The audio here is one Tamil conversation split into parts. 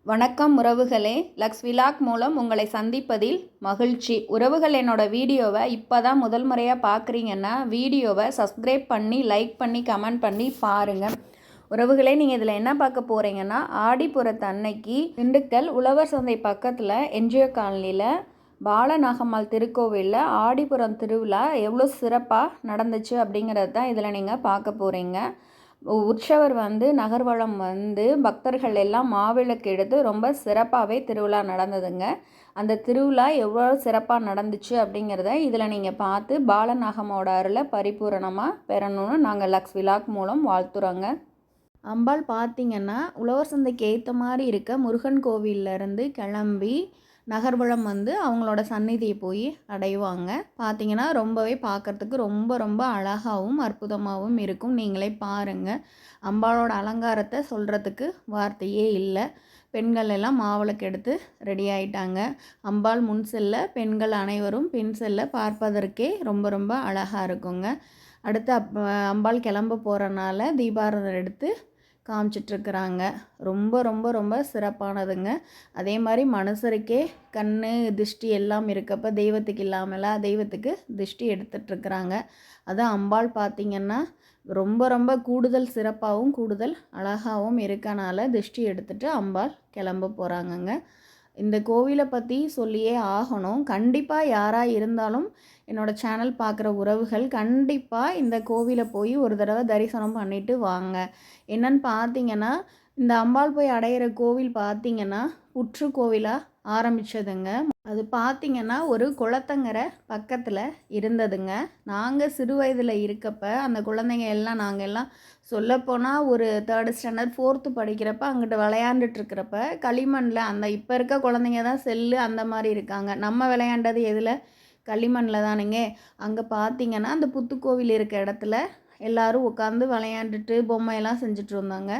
வணக்கம் உறவுகளே. லக்ஸ் விலாக் மூலம் உங்களை சந்திப்பதில் மகிழ்ச்சி. உறவுகள், என்னோட வீடியோவை இப்போ தான் முதல் முறையாக பார்க்குறீங்கன்னா வீடியோவை சப்ஸ்கிரைப் பண்ணி, லைக் பண்ணி, கமெண்ட் பண்ணி பாருங்கள். உறவுகளே, நீங்கள் இதில் என்ன பார்க்க போகிறீங்கன்னா, ஆடிப்புறத்து அன்னைக்கு திண்டுக்கல் உழவர் சந்தை பக்கத்தில் என்ஜிஓ காலனியில் பாலநாகம்மாள் திருக்கோவிலில் ஆடிப்புறம் திருவிழா எவ்வளோ சிறப்பாக நடந்துச்சு அப்படிங்கிறது தான் இதில் நீங்கள் பார்க்க போகிறீங்க. உற்சவர் நகர்வலம் பக்தர்கள் எல்லாம் மாவிளக்கு எடுத்து ரொம்ப சிறப்பாகவே திருவிழா நடந்ததுங்க. அந்த திருவிழா எவ்வளோ சிறப்பாக நடந்துச்சு அப்படிங்கிறத இதில் நீங்கள் பார்த்து பாலநாகமோட அருளை பரிபூரணமாக பெறணும்னு நாங்கள் லக்ஸ் விலாக் மூலம் வாழ்த்துறோங்க. அம்பாள் பார்த்திங்கன்னா உழவர் சந்தைக்கு ஏற்ற மாதிரி இருக்க முருகன் கோவிலிருந்து கிளம்பி நகர்வலம் அவங்களோட சந்நிதியை போய் அடைவாங்க. பார்த்திங்கன்னா ரொம்பவே பார்க்குறதுக்கு ரொம்ப ரொம்ப அழகாகவும் அற்புதமாகவும் இருக்கும். நீங்களே பாருங்கள். அம்பாளோட அலங்காரத்தை சொல்கிறதுக்கு வார்த்தையே இல்லை. பெண்கள் எல்லாம் மாவிளக்கு எடுத்து ரெடி ஆகிட்டாங்க. அம்பாள் முன் செல்ல, பெண்கள் அனைவரும் பின் செல்ல பார்ப்பதற்கே ரொம்ப ரொம்ப அழகாக இருக்குங்க. அடுத்து அம்பாள் கிளம்ப போகிறனால தீபாராதனை எடுத்து காமிச்சிட்ருக்குறாங்க. ரொம்ப ரொம்ப ரொம்ப சிறப்பானதுங்க. அதே மாதிரி மனுஷருக்கே கண் திருஷ்டி எல்லாம் இருக்கப்போ தெய்வத்துக்கு இல்லாமல தெய்வத்துக்கு திருஷ்டி எடுத்துகிட்ருக்குறாங்க. அதுவும் அம்பாள் பார்த்திங்கன்னா ரொம்ப ரொம்ப கூடுதல் சிறப்பாகவும் கூடுதல் அழகாகவும் இருக்கனால திருஷ்டி எடுத்துகிட்டு அம்பாள் கிளம்ப போகிறாங்கங்க. இந்த கோவிலை பற்றி சொல்லியே ஆகணும். கண்டிப்பாக யாராக இருந்தாலும் என்னோடய சேனல் பார்க்குற உறவுகள் கண்டிப்பாக இந்த கோவிலை போய் ஒரு தடவை தரிசனம் பண்ணிவிட்டு வாங்க. என்னன்னு பார்த்தீங்கன்னா, இந்த அம்பாள் போய் அடையிற கோவில் பார்த்திங்கன்னா புற்று கோவிலாக ஆரம்பித்ததுங்க. அது பார்த்திங்கன்னா ஒரு குளத்தங்கரை பக்கத்தில் இருந்ததுங்க. நாங்கள் சிறு வயதில் இருக்கப்ப அந்த குழந்தைங்க எல்லாம் நாங்கள் எல்லாம் சொல்லப்போனால் ஒரு 3rd ஸ்டாண்டர்ட் 4th படிக்கிறப்ப அங்கிட்டு விளையாண்டுட்ருக்கிறப்ப களிமண்ணில் அந்த இப்போ இருக்க குழந்தைங்க தான் செல்லு அந்த மாதிரி இருக்காங்க. நம்ம விளையாண்டது எதில்? களிமண்ணில் தானுங்க. அங்கே பார்த்திங்கன்னா அந்த புத்துக்கோவில் இருக்க இடத்துல எல்லோரும் உட்காந்து விளையாண்டுட்டு பொம்மையெல்லாம் செஞ்சுட்டு இருந்தாங்க.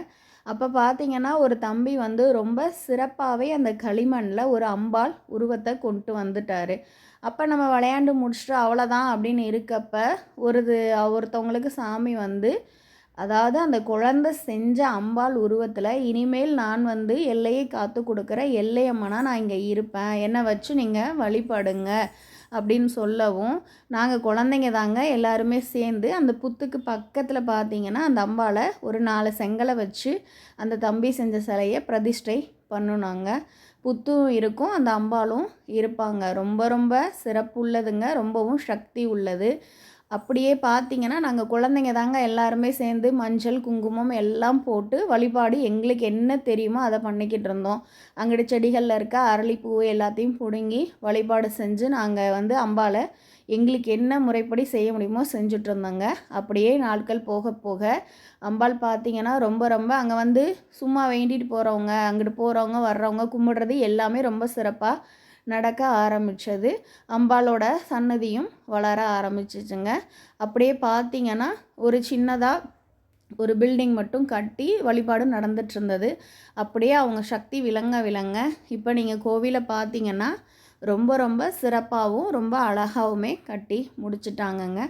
அப்போ பார்த்திங்கன்னா ஒரு தம்பி ரொம்ப சிறப்பாகவே அந்த களிமண்ணில் ஒரு அம்பாள் உருவத்தை கொண்டு வந்துட்டார். அப்போ நம்ம விளையாண்டு முடிச்சுட்டு அவ்வளோதான் அப்படின்னு இருக்கப்ப ஒருத்தவங்களுக்கு சாமி அதாவது அந்த குழந்தை செஞ்ச அம்பாள் உருவத்தில் இனிமேல் நான் எல்லையை காத்து கொடுக்குற எல்லையம்மனா நான் இங்கே இருப்பேன், என்னை வச்சு நீங்கள் வழிபடுங்க அப்படின்னு சொல்லவும், நாங்கள் குழந்தைங்க தாங்க எல்லாருமே சேர்ந்து அந்த புத்துக்கு பக்கத்தில் பார்த்திங்கன்னா அந்த அம்பாளை ஒரு 4 செங்கலை வச்சு அந்த தம்பி செஞ்ச சிலையை பிரதிஷ்டை பண்ணுனாங்க. புத்தும் இருக்கும், அந்த அம்பாளும் இருப்பாங்க. ரொம்ப ரொம்ப சிறப்புள்ளதுங்க, ரொம்பவும் சக்தி உள்ளது. அப்படியே பார்த்திங்கன்னா நாங்கள் குழந்தைங்க தாங்க எல்லாருமே சேர்ந்து மஞ்சள் குங்குமம் எல்லாம் போட்டு வழிபாடு எங்களுக்கு என்ன தெரியுமோ அதை பண்ணிக்கிட்டு இருந்தோம். அங்கிட்டு செடிகளில் இருக்க அரளிப்பூ எல்லாத்தையும் பிடுங்கி வழிபாடு செஞ்சு நாங்கள் அம்பாளை எங்களுக்கு என்ன முறைப்படி செய்ய முடியுமோ செஞ்சுட்டு இருந்தோங்க. அப்படியே நாட்கள் போக போக அம்பாள் பார்த்திங்கன்னா ரொம்ப ரொம்ப அங்கே சும்மா வேண்டிட்டு போகிறவங்க, அங்கிட்டு போகிறவங்க வர்றவங்க கும்பிடுறது எல்லாமே ரொம்ப சிறப்பாக நடக்க ஆரம்பித்தது. அம்பாளோட சன்னதியும் வளர ஆரம்பிச்சிச்சுங்க. அப்படியே பார்த்திங்கன்னா ஒரு சின்னதாக ஒரு பில்டிங் மட்டும் கட்டி வழிபாடு நடந்துகிட்ருந்தது. அப்படியே அவங்க சக்தி விளங்க இப்போ நீங்கள் கோவிலை பார்த்திங்கன்னா ரொம்ப ரொம்ப சிறப்பாகவும் ரொம்ப அழகாகவுமே கட்டி முடிச்சிட்டாங்கங்க.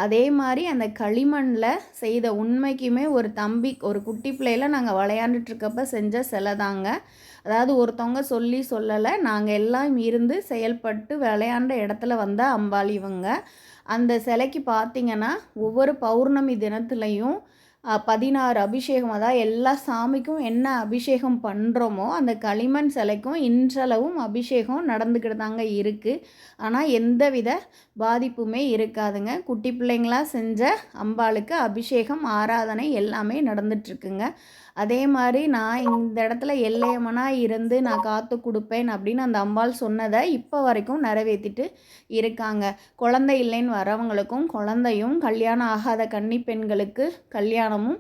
அதே மாதிரி அந்த களிமண்ணில் செய்த உண்மைக்குமே ஒரு தம்பி ஒரு குட்டி பிள்ளையில் நாங்கள் விளையாண்டுட்ருக்கப்ப செஞ்ச சிலை தாங்க. அதாவது ஒருத்தவங்க சொல்லலை, நாங்கள் எல்லாம் இருந்து செயல்பட்டு விளையாண்ட இடத்துல அம்பாள் இவங்க. அந்த சிலைக்கு பார்த்திங்கன்னா ஒவ்வொரு பௌர்ணமி தினத்துலையும் 16 அபிஷேகம், அதாவது எல்லா சாமிக்கும் என்ன அபிஷேகம் பண்ணுறோமோ அந்த களிமண் சிலைக்கும் இன்றளவும் அபிஷேகம் நடந்துக்கிட்டு தாங்க இருக்குது. ஆனால் எந்தவித பாதிப்புமே இருக்காதுங்க. குட்டி பிள்ளைங்களாக செஞ்ச அம்பாளுக்கு அபிஷேகம் ஆராதனை எல்லாமே நடந்துகிட்ருக்குங்க. அதே மாதிரி நான் இந்த இடத்துல எல்லையம்மனாக இருந்து நான் காத்து கொடுப்பேன் அப்படின்னு அந்த அம்பாள் சொன்னதை இப்போ வரைக்கும் நிறைவேற்றிட்டு இருக்காங்க. குழந்தை இல்லைன்னு வரவங்களுக்கும் குழந்தையும், கல்யாணம் ஆகாத கன்னி பெண்களுக்கு கல்யாணமும்,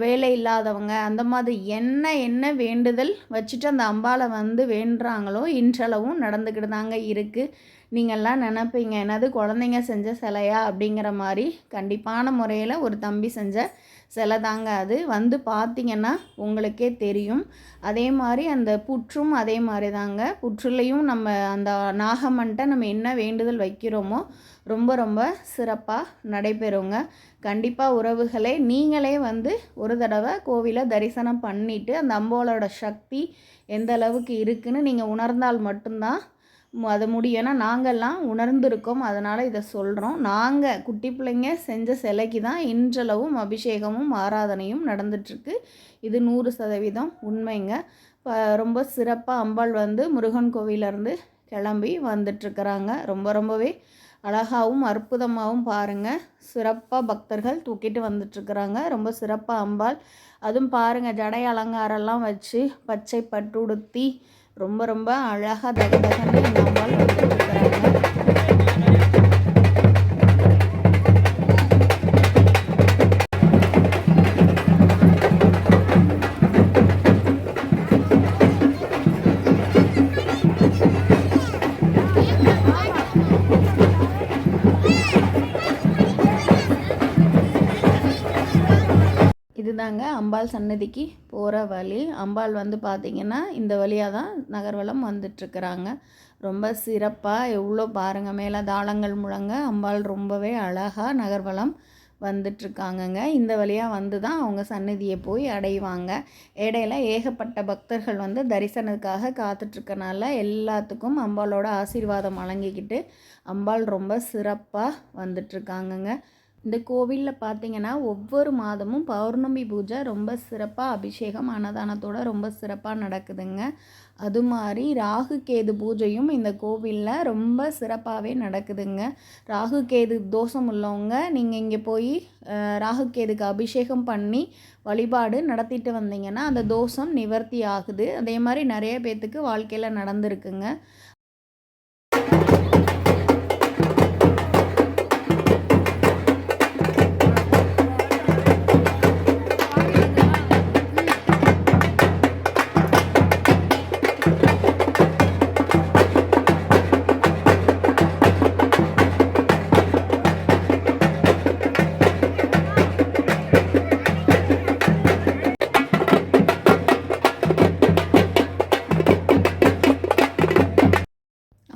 வேலை இல்லாதவங்க அந்த மாதிரி என்ன வேண்டுதல் வச்சுட்டு அந்த அம்பாளை வேண்டுறாங்களோ இன்றளவும் நடந்துக்கிட்டு தாங்க இருக்குது. நீங்கள்லாம் நினைப்பீங்க என்னது குழந்தைங்க செஞ்ச சிலையா அப்படிங்கிற மாதிரி. கண்டிப்பான முறையில் ஒரு தம்பி செஞ்ச சிலை தாங்க அது. வந்து பார்த்தீங்கன்னா உங்களுக்கே தெரியும். அதே மாதிரி அந்த புற்றும் அதே மாதிரி தாங்க. புற்றுலையும் நம்ம அந்த நாகம்மன்ட்ட நம்ம என்ன வேண்டுதல் வைக்கிறோமோ ரொம்ப ரொம்ப சிறப்பாக நடைபெறுங்க. கண்டிப்பாக உறவுகளே, நீங்களே வந்து ஒரு தடவை கோவிலை தரிசனம் பண்ணிவிட்டு அந்த அம்பாளோட சக்தி எந்த அளவுக்கு இருக்குதுன்னு நீங்கள் உணர்ந்தால் மட்டும்தான் அது முடியும். ஏன்னா நாங்கள்லாம் உணர்ந்திருக்கோம், அதனால் இதை சொல்கிறோம். நாங்கள் குட்டி பிள்ளைங்க செஞ்ச சிலைக்கு தான் இன்றளவும் அபிஷேகமும் ஆராதனையும் நடந்துட்டுருக்கு. இது 100% உண்மைங்க. ரொம்ப சிறப்பாக அம்பாள் வந்து முருகன் கோவிலேருந்து கிளம்பி வந்துட்டுருக்குறாங்க. ரொம்பவே அழகாகவும் அற்புதமாகவும் பாருங்கள், சிறப்பாக பக்தர்கள் தூக்கிட்டு வந்துட்டுருக்குறாங்க. ரொம்ப சிறப்பாக அம்பாள், அதுவும் பாருங்கள் ஜடை அலங்காரம்லாம் வச்சு பச்சை பட்டு உடுத்தி ரொம்ப அழகாக தகதகன்னு இந்த அம்பாள் வந்துட்டுருக்குறாங்க. இதுதாங்க அம்பாள் சன்னதிக்கு போகிற வழி. அம்பாள் வந்து பார்த்திங்கன்னா இந்த வழியாக தான் நகர்வலம் வந்துட்டுருக்குறாங்க. ரொம்ப சிறப்பாக எவ்வளோ பாருங்கள், மேலே தாளங்கள் முழங்க அம்பாள் ரொம்பவே அழகாக நகர்வலம் வந்துட்டுருக்காங்கங்க. இந்த வழியாக வந்து தான் அவங்க சன்னதியை போய் அடைவாங்க. இடையில ஏகப்பட்ட பக்தர்கள் வந்து தரிசனத்துக்காக காத்துட்ருக்கனால எல்லாத்துக்கும் அம்பாளோட ஆசீர்வாதம் வழங்கிக்கிட்டு அம்பாள் ரொம்ப சிறப்பாக வந்துட்டுருக்காங்கங்க. இந்த கோவிலில் பார்த்திங்கன்னா ஒவ்வொரு மாதமும் பௌர்ணமி பூஜை ரொம்ப சிறப்பாக அபிஷேகம் அன்னதானத்தோடு ரொம்ப சிறப்பாக நடக்குதுங்க. அது மாதிரி ராகு கேது பூஜையும் இந்த கோவிலில் ரொம்ப சிறப்பாகவே நடக்குதுங்க. ராகு கேது தோஷம் உள்ளவங்க நீங்கள் இங்கே போய் ராகு கேதுக்கு அபிஷேகம் பண்ணி வழிபாடு நடத்திட்டு வந்தீங்கன்னா அந்த தோஷம் நிவர்த்தி ஆகுது. அதே மாதிரி நிறைய பேர்த்துக்கு வாழ்க்கையில் நடந்திருக்குங்க.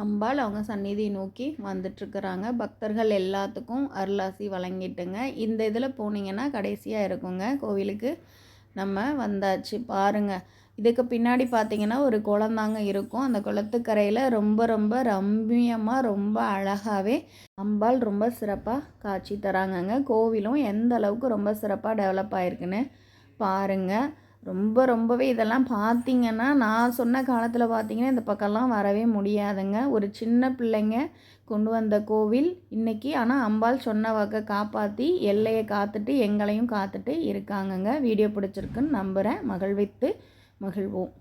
அம்பாள் அவங்க சந்நிதியை நோக்கி வந்துட்டுருக்குறாங்க. பக்தர்கள் எல்லாத்துக்கும் அருளாசி வழங்கிட்டுங்க. இந்த இதில் போனீங்கன்னா கடைசியாக இருக்குங்க கோவிலுக்கு. நம்ம வந்தாச்சு பாருங்கள். இதுக்கு பின்னாடி பார்த்திங்கன்னா ஒரு குளந்தாங்க இருக்கும். அந்த குளத்துக்கரையில் ரொம்ப ரம்மியமாக ரொம்ப அழகாகவே அம்பாள் ரொம்ப சிறப்பாக காட்சி தராங்கங்க. கோவிலும் எந்த அளவுக்கு ரொம்ப சிறப்பாக டெவலப் ஆகிருக்குன்னு பாருங்கள். ரொம்பவே இதெல்லாம் பார்த்திங்கன்னா நான் சொன்ன காலத்தில் பார்த்திங்கன்னா இந்த பக்கம்லாம் வரவே முடியாதுங்க. ஒரு சின்ன பிள்ளைங்க கொண்டு வந்த கோவில் இன்றைக்கி. ஆனால் அம்பாள் சொன்ன வாக்கை காப்பாற்றி எல்லையை காத்துட்டு எங்களையும் காத்துட்டு இருக்காங்கங்க. வீடியோ பிடிச்சிருக்குன்னு நம்புகிறேன். மகிழ்வித்து மகிழ்வோம்.